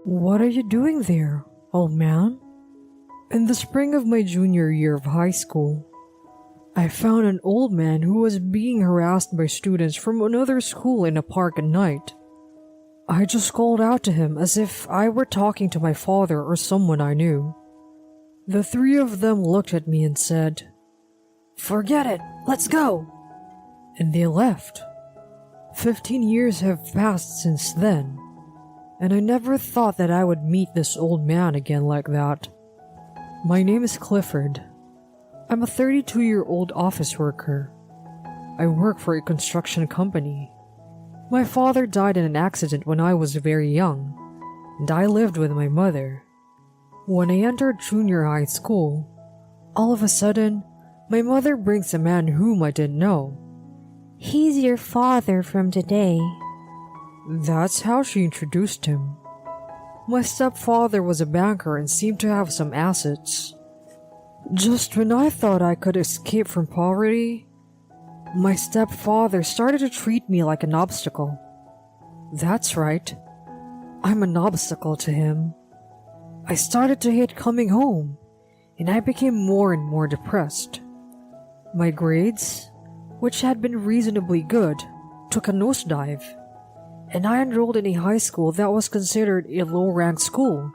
"What are you doing there, old man?" In the spring of my junior year of high school, I found an old man who was being harassed by students from another school in a park at night. I just called out to him as if I were talking to my father or someone I knew. The three of them looked at me and said, "Forget it, let's go," and they left. 15 years have passed since then, and I never thought that I would meet this old man again like that. My name is Clifford. I'm a 32-year-old office worker. I work for a construction company. My father died in an accident when I was very young, and I lived with my mother. When I entered junior high school, all of a sudden, my mother brings a man whom I didn't know. "He's your father from today." That's how she introduced him. My stepfather was a banker and seemed to have some assets. Just when I thought I could escape from poverty, my stepfather started to treat me like an obstacle. That's right, I'm an obstacle to him. I started to hate coming home, and I became more and more depressed. My grades, which had been reasonably good, took a nosedive, and I enrolled in a high school that was considered a low-ranked school.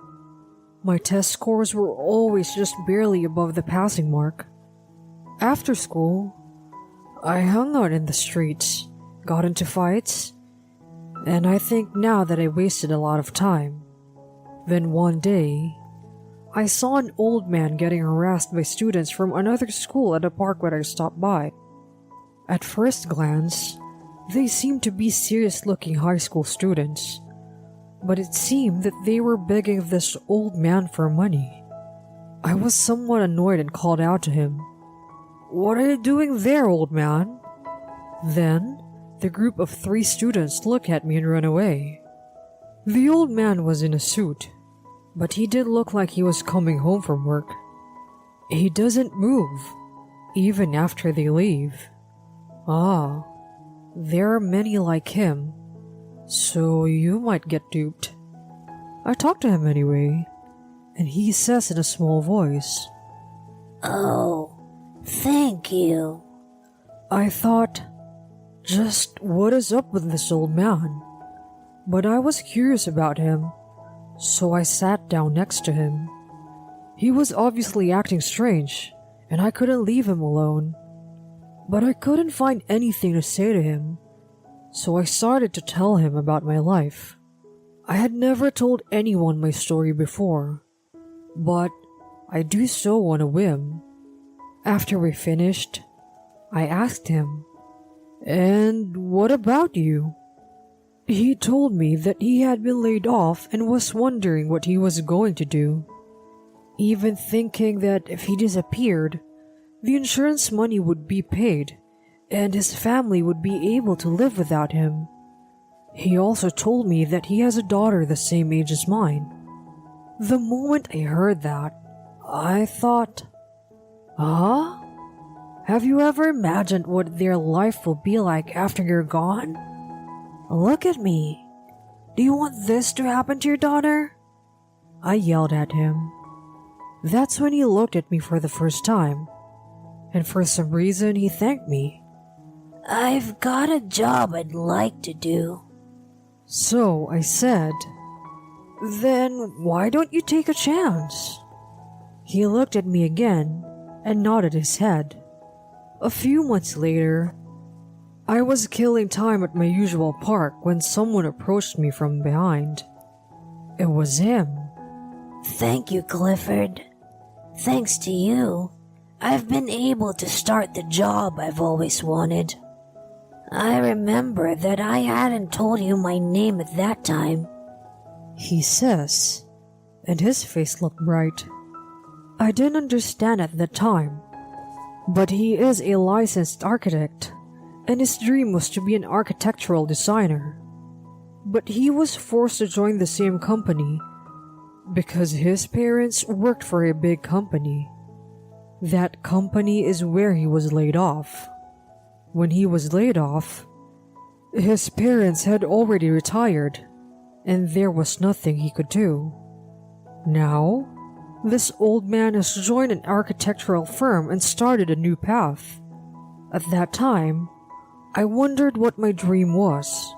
My test scores were always just barely above the passing mark. After school, I hung out in the streets, got into fights, and I think now that I wasted a lot of time. Then one day, I saw an old man getting harassed by students from another school at a park where I stopped by. At first glance, they seemed to be serious-looking high school students, but it seemed that they were begging this old man for money. I was somewhat annoyed and called out to him, "What are you doing there, old man?" Then, the group of 3 students looked at me and ran away. The old man was in a suit, but he did look like he was coming home from work. He doesn't move, even after they leave. Ah, there are many like him, so you might get duped. I talked to him anyway, and he says in a small voice, "Oh, thank you." I thought, just what is up with this old man? But I was curious about him, so I sat down next to him. He was obviously acting strange, and I couldn't leave him alone. But I couldn't find anything to say to him, so I started to tell him about my life. I had never told anyone my story before, but I do so on a whim. After we finished, I asked him, "And what about you?" He told me that he had been laid off and was wondering what he was going to do, even thinking that if he disappeared, the insurance money would be paid and his family would be able to live without him. He also told me that he has a daughter the same age as mine. The moment I heard that, I thought, huh? Have you ever imagined what their life will be like after you're gone? Look at me. Do you want this to happen to your daughter? I yelled at him. That's when he looked at me for the first time, and for some reason he thanked me. "I've got a job I'd like to do." So I said, "Then why don't you take a chance?" He looked at me again and nodded his head. A few months later, I was killing time at my usual park when someone approached me from behind. It was him. "Thank you, Clifford. Thanks to you, I've been able to start the job I've always wanted. I remember that I hadn't told you my name at that time," he says, and his face looked bright. I didn't understand at the time, but he is a licensed architect, and his dream was to be an architectural designer. But he was forced to join the same company because his parents worked for a big company. That company is where he was laid off. When he was laid off, his parents had already retired, and there was nothing he could do. Now, this old man has joined an architectural firm and started a new path. At that time, I wondered what my dream was,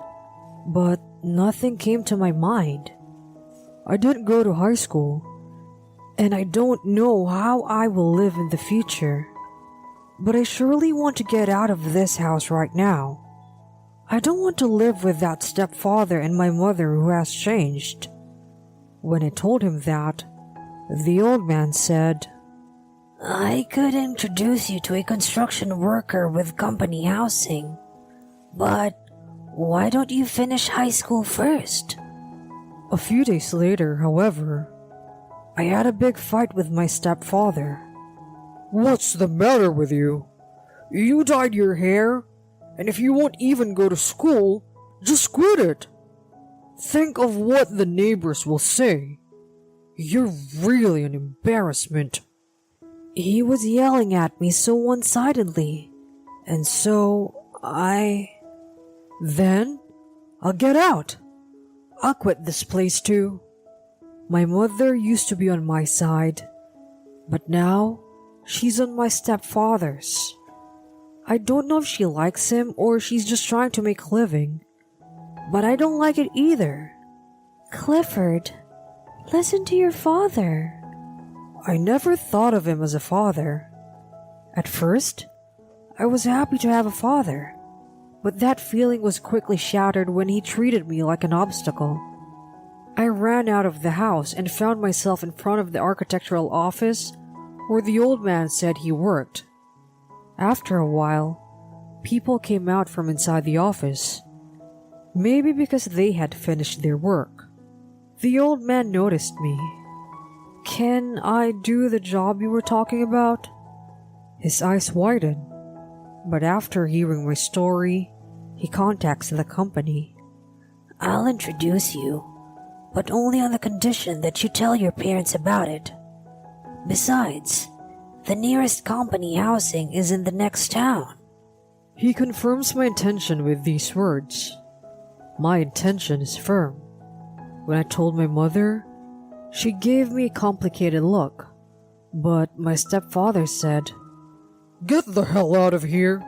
but nothing came to my mind. I didn't go to high school, and I don't know how I will live in the future. But I surely want to get out of this house right now. I don't want to live with that stepfather and my mother who has changed. When I told him that, the old man said, I could introduce you to a construction worker with company housing, but why don't you finish high school first? A few days later, however, I had a big fight with my stepfather. What's the matter with you? You dyed your hair, and if you won't even go to school, just quit it. Think of what the neighbors will say. You're really an embarrassment. He was yelling at me so one-sidedly, and so Then, I'll get out. I'll quit this place too. My mother used to be on my side, but now she's on my stepfather's. I don't know if she likes him or she's just trying to make a living, but I don't like it either. Clifford, listen to your father. I never thought of him as a father. At first, I was happy to have a father, but that feeling was quickly shattered when he treated me like an obstacle. I ran out of the house and found myself in front of the architectural office where the old man said he worked. After a while, people came out from inside the office, maybe because they had finished their work. The old man noticed me. Can I do the job you were talking about? His eyes widened, but after hearing my story, he contacts the company. I'll introduce you, but only on the condition that you tell your parents about it. Besides, the nearest company housing is in the next town. He confirms my intention with these words. My intention is firm. When I told my mother, she gave me a complicated look, but my stepfather said, Get the hell out of here!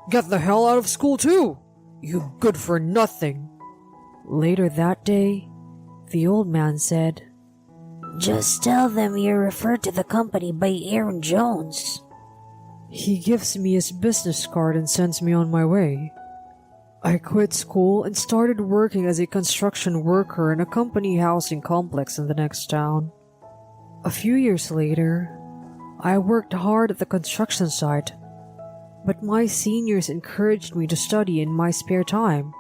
Get the hell out of school too! You good for nothing! Later that day, the old man said, Just tell them you're referred to the company by Aaron Jones. He gives me his business card and sends me on my way. I quit school and started working as a construction worker in a company housing complex in the next town. A few years later, I worked hard at the construction site, but my seniors encouraged me to study in my spare time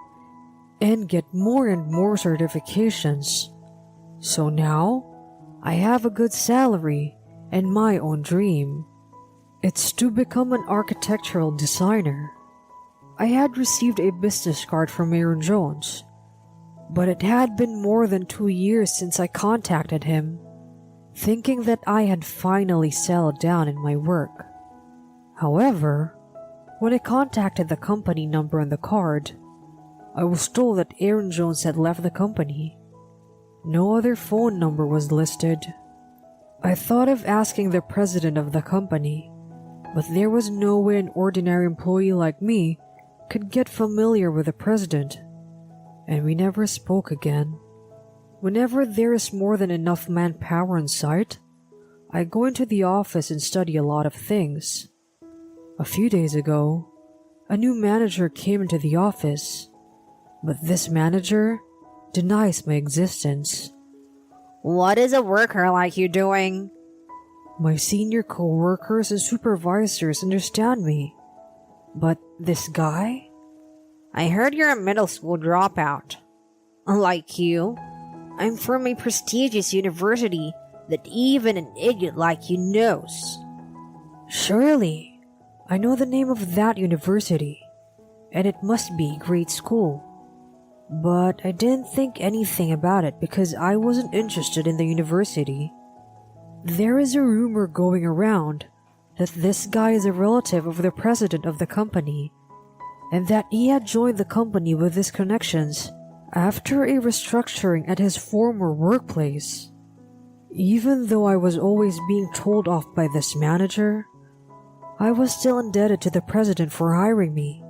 and get more and more certifications. So now, I have a good salary and my own dream. It's to become an architectural designer. I had received a business card from Aaron Jones, but it had been more than 2 years since I contacted him, thinking that I had finally settled down in my work. However, when I contacted the company number on the card, I was told that Aaron Jones had left the company. No other phone number was listed. I thought of asking the president of the company, but there was no way an ordinary employee like me could get familiar with the president, and we never spoke again. Whenever there is more than enough manpower on site, I go into the office and study a lot of things. A few days ago, a new manager came into the office, but this manager denies my existence. What is a worker like you doing? My senior co-workers and supervisors understand me, but this guy? I heard you're a middle school dropout. Unlike you, I'm from a prestigious university that even an idiot like you knows. Surely, I know the name of that university, and it must be a great school. But I didn't think anything about it because I wasn't interested in the university. There is a rumor going around that this guy is a relative of the president of the company, and that he had joined the company with his connections After a restructuring at his former workplace, even though I was always being told off by this manager, I was still indebted to the president for hiring me,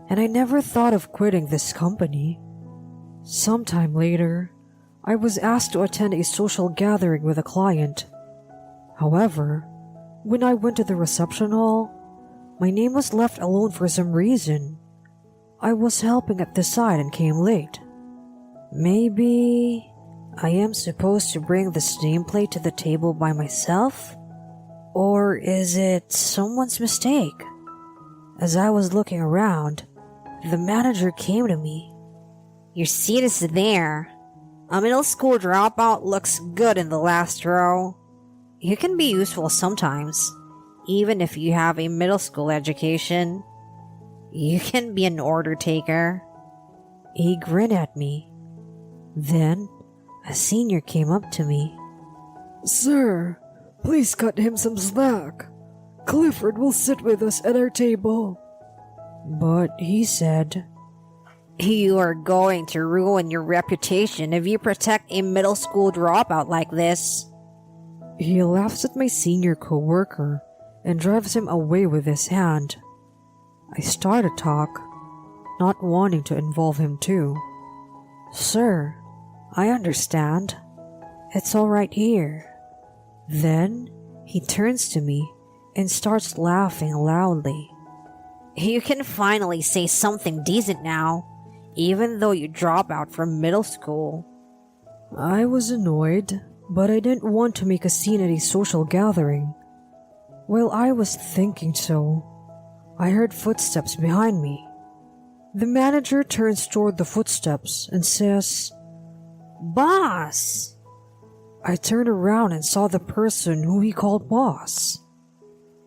and I never thought of quitting this company. Sometime later, I was asked to attend a social gathering with a client. However, when I went to the reception hall, my name was left alone for some reason. I was helping at the side and came late. Maybe I am supposed to bring this nameplate to the table by myself? Or is it someone's mistake? As I was looking around, the manager came to me. Your seat is there. A middle school dropout looks good in the last row. You can be useful sometimes, even if you have a middle school education. You can be an order taker. He grinned at me. Then, a senior came up to me. Sir, please cut him some slack. Clifford will sit with us at our table. But he said, You are going to ruin your reputation if you protect a middle school dropout like this. He laughs at my senior co-worker and drives him away with his hand. I start a talk, not wanting to involve him too. Sir, I understand. It's all right here. Then he turns to me and starts laughing loudly. You can finally say something decent now, even though you drop out from middle school. I was annoyed, but I didn't want to make a scene at a social gathering. While I was thinking so, I heard footsteps behind me. The manager turns toward the footsteps and says, Boss! I turned around and saw the person who he called boss.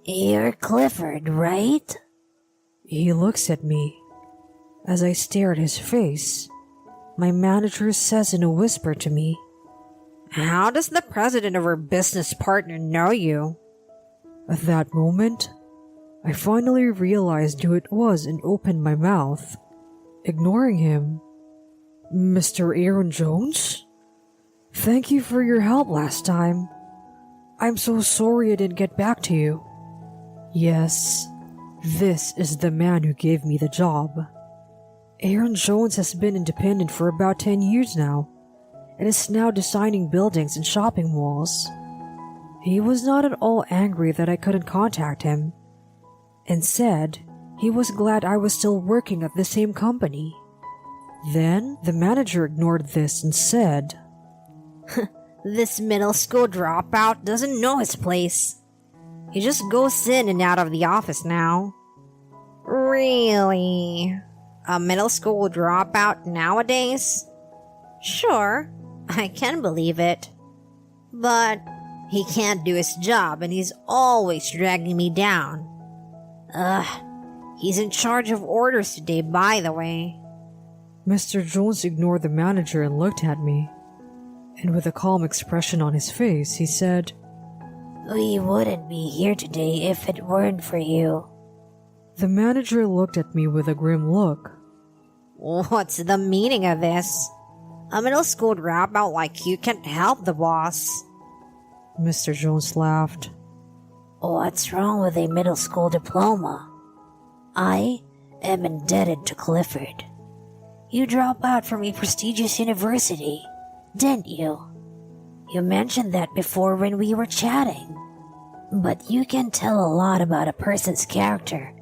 You're Clifford, right? He looks at me. As I stare at his face, my manager says in a whisper to me, How does the president of her business partner know you? At that moment, I finally realized who it was and opened my mouth, ignoring him. Mr. Aaron Jones? Thank you for your help last time. I'm so sorry I didn't get back to you. Yes, this is the man who gave me the job. Aaron Jones has been independent for about 10 years now, and is now designing buildings and shopping malls. He was not at all angry that I couldn't contact him, and said he was glad I was still working at the same company. Then the manager ignored this and said, This middle school dropout doesn't know his place. He just goes in and out of the office now. Really? A middle school dropout nowadays? Sure, I can believe it. But he can't do his job and he's always dragging me down. He's in charge of orders today, by the way. Mr. Jones ignored the manager and looked at me, and with a calm expression on his face, he said, We wouldn't be here today if it weren't for you. The manager looked at me with a grim look. What's the meaning of this? A middle school dropout like you can't help the boss. Mr. Jones laughed. What's wrong with a middle school diploma? I am indebted to Clifford. You dropped out from a prestigious university, didn't you? You mentioned that before when we were chatting. But you can tell a lot about a person's character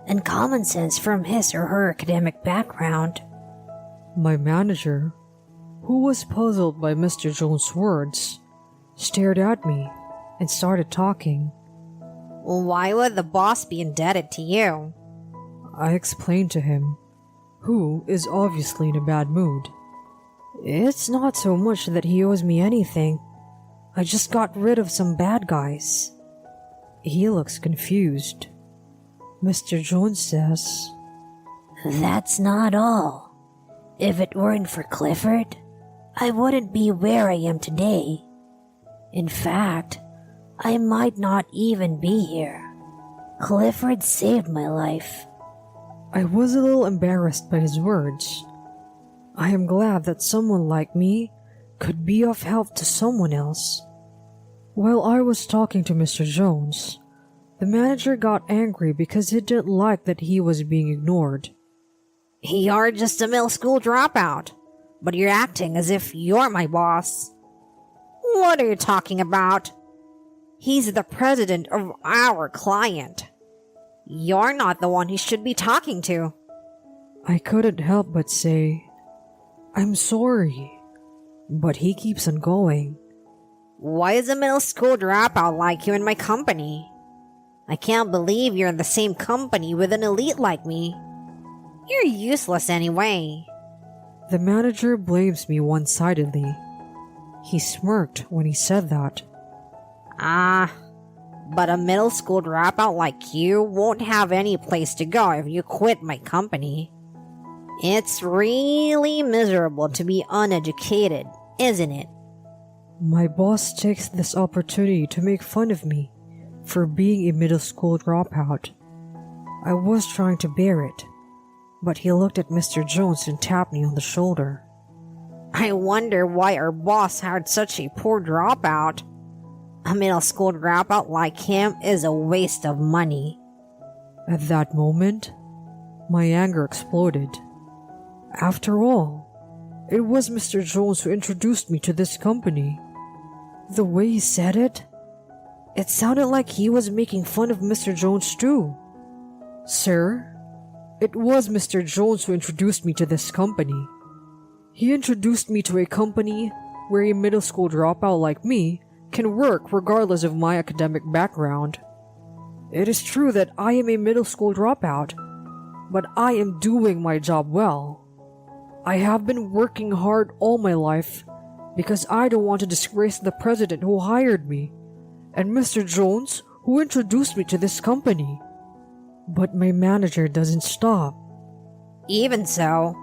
and common sense from his or her academic background. My manager, who was puzzled by Mr. Jones' words, stared at me and started talking. Why would the boss be indebted to you? I explained to him, who is obviously in a bad mood. It's not so much that he owes me anything. I just got rid of some bad guys. He looks confused. Mr. Jones says, That's not all. If it weren't for Clifford, I wouldn't be where I am today. In fact, I might not even be here. Clifford saved my life. I was a little embarrassed by his words. I am glad that someone like me could be of help to someone else. While I was talking to Mr. Jones, the manager got angry because he didn't like that he was being ignored. You're just a middle school dropout, but you're acting as if you're my boss. What are you talking about? He's the president of our client. You're not the one he should be talking to. I couldn't help but say, I'm sorry, but he keeps on going. Why is a middle school dropout like you in my company? I can't believe you're in the same company with an elite like me. You're useless anyway. The manager blames me one-sidedly. He smirked when he said that. But a middle school dropout like you won't have any place to go if you quit my company. It's really miserable to be uneducated, isn't it? My boss takes this opportunity to make fun of me for being a middle school dropout. I was trying to bear it, but he looked at Mr. Jones and tapped me on the shoulder. I wonder why our boss hired such a poor dropout. A middle school dropout like him is a waste of money. At that moment, my anger exploded. After all, it was Mr. Jones who introduced me to this company. The way he said it sounded like he was making fun of Mr. Jones too. Sir, it was Mr. Jones who introduced me to this company. He introduced me to a company where a middle school dropout like me can work regardless of my academic background. It is true that I am a middle school dropout, but I am doing my job well. I have been working hard all my life because I don't want to disgrace the president who hired me and Mr. Jones who introduced me to this company. But my manager doesn't stop. Even so,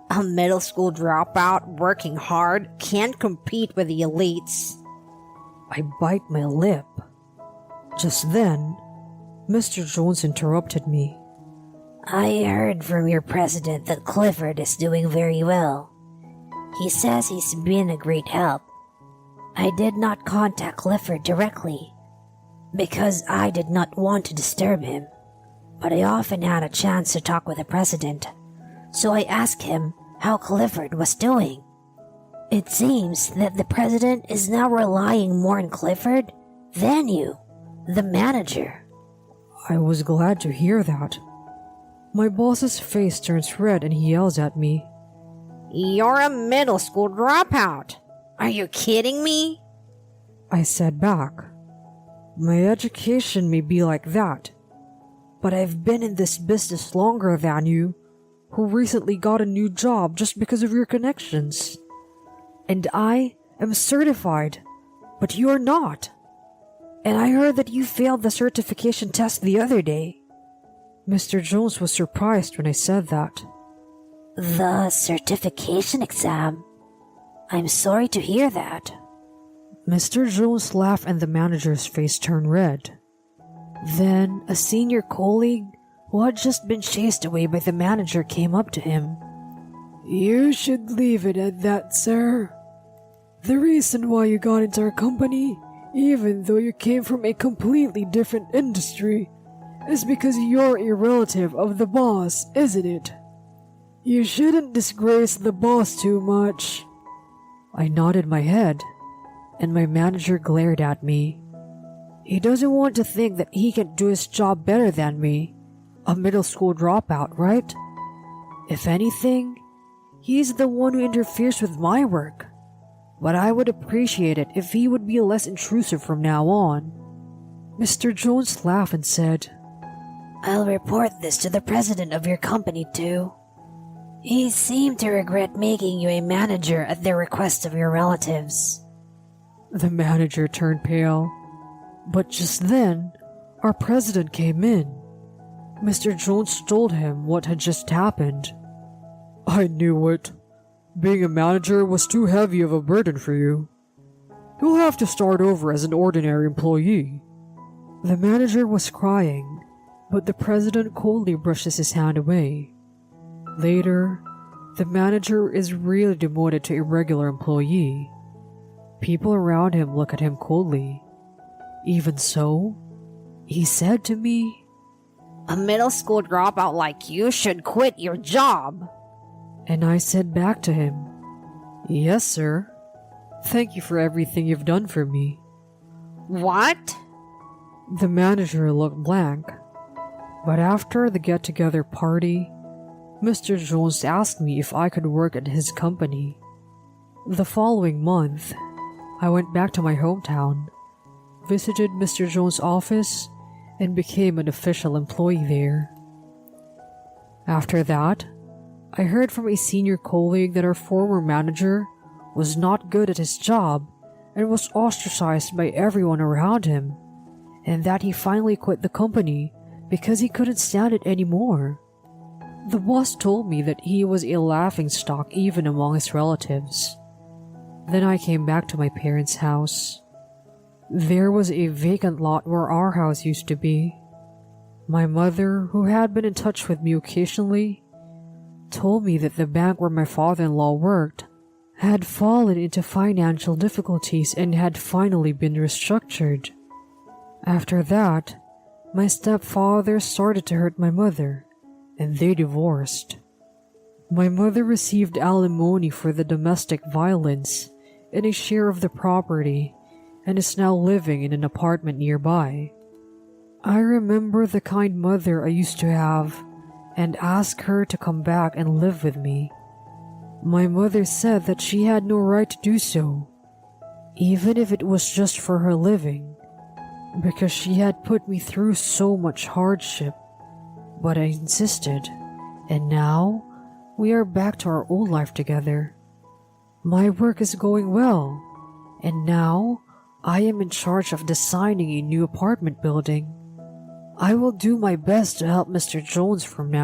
a middle school dropout working hard can't compete with the elites. I bite my lip. Just then, Mr. Jones interrupted me. I heard from your president that Clifford is doing very well. He says he's been a great help. I did not contact Clifford directly because I did not want to disturb him, but I often had a chance to talk with the president, so I asked him how Clifford was doing. It seems that the president is now relying more on Clifford than you, the manager. I was glad to hear that. My boss's face turns red and he yells at me. You're a middle school dropout. Are you kidding me? I said back, my education may be like that, but I've been in this business longer than you, who recently got a new job just because of your connections. And I am certified, but you are not. And I heard that you failed the certification test the other day. Mr. Jones was surprised when I said that. The certification exam? I'm sorry to hear that. Mr. Jones laughed and the manager's face turned red. Then a senior colleague who had just been chased away by the manager came up to him. You should leave it at that, sir. The reason why you got into our company, even though you came from a completely different industry, is because you're a relative of the boss, isn't it? You shouldn't disgrace the boss too much. I nodded my head, and my manager glared at me. He doesn't want to think that he can do his job better than me, a middle school dropout, right? If anything, he's the one who interferes with my work. But I would appreciate it if he would be less intrusive from now on. Mr. Jones laughed and said, I'll report this to the president of your company too. He seemed to regret making you a manager at the request of your relatives. The manager turned pale. But just then, our president came in. Mr. Jones told him what had just happened. I knew it. Being a manager was too heavy of a burden for you. You'll have to start over as an ordinary employee. The manager was crying, but the president coldly brushes his hand away. Later, The manager is really demoted to irregular employee. People around him look at him coldly. Even so, he said to me, A middle school dropout like you should quit your job. and I said back to him, "Yes, sir. Thank you for everything you've done for me." What? The manager looked blank. But after the get-together party, Mr. Jones asked me if I could work at his company. The following month, I went back to my hometown, visited Mr. Jones' office, and became an official employee there. After that, I heard from a senior colleague that our former manager was not good at his job and was ostracized by everyone around him, and that he finally quit the company because he couldn't stand it anymore. The boss told me that he was a laughingstock even among his relatives. Then I came back to my parents' house. There was a vacant lot where our house used to be. My mother, who had been in touch with me occasionally, told me that the bank where my father-in-law worked had fallen into financial difficulties and had finally been restructured. After that, my stepfather started to hurt my mother, and they divorced. My mother received alimony for the domestic violence and a share of the property, and is now living in an apartment nearby. I remember the kind mother I used to have and asked her to come back and live with me. My mother said that she had no right to do so, even if it was just for her living, because she had put me through so much hardship. But I insisted, and now we are back to our old life together. My work is going well, and now I am in charge of designing a new apartment building. I will do my best to help Mr. Jones from now